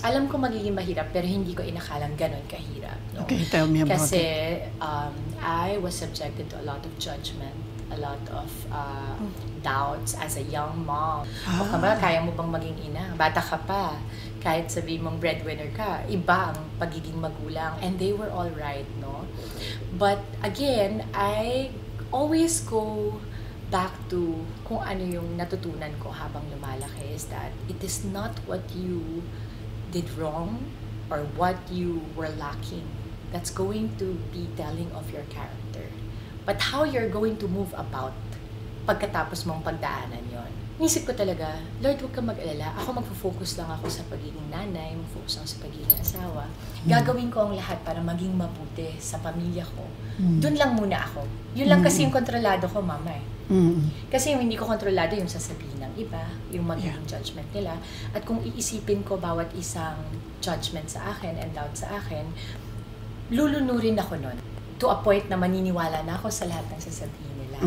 alam ko magiging mahirap pero hindi ko inakalang ganun kahirap. No? Okay, tell me about Kasi it. I was subjected to a lot of judgment, a lot of doubts as a young mom. O kaba, kaya mo bang maging ina? Bata ka pa. Kahit sabihin mong breadwinner ka, iba ang pagiging magulang. And they were all right, no? But again, I always go back to kung ano yung natutunan ko habang lumalaki is that it is not what you did wrong or what you were lacking that's going to be telling of your character, but how you're going to move about pagkatapos mong pagdaanan yon. Nisip ko talaga, Lord, huwag kang mag-alala. Ako magfo-focus lang ako sa pagiging nanay, mag-focus lang sa pagiging asawa. Gagawin ko ang lahat para maging mabuti sa pamilya ko. Doon lang muna ako. Yun lang kasi yung kontrolado ko, mama eh. Kasi yung hindi ko kontrolado yung sasabihin ng iba, yung magiging judgment nila. At kung iisipin ko bawat isang judgment sa akin and doubt sa akin, lulunurin ako nun. To a point na maniniwala na ako sa lahat ng sasabihin nila.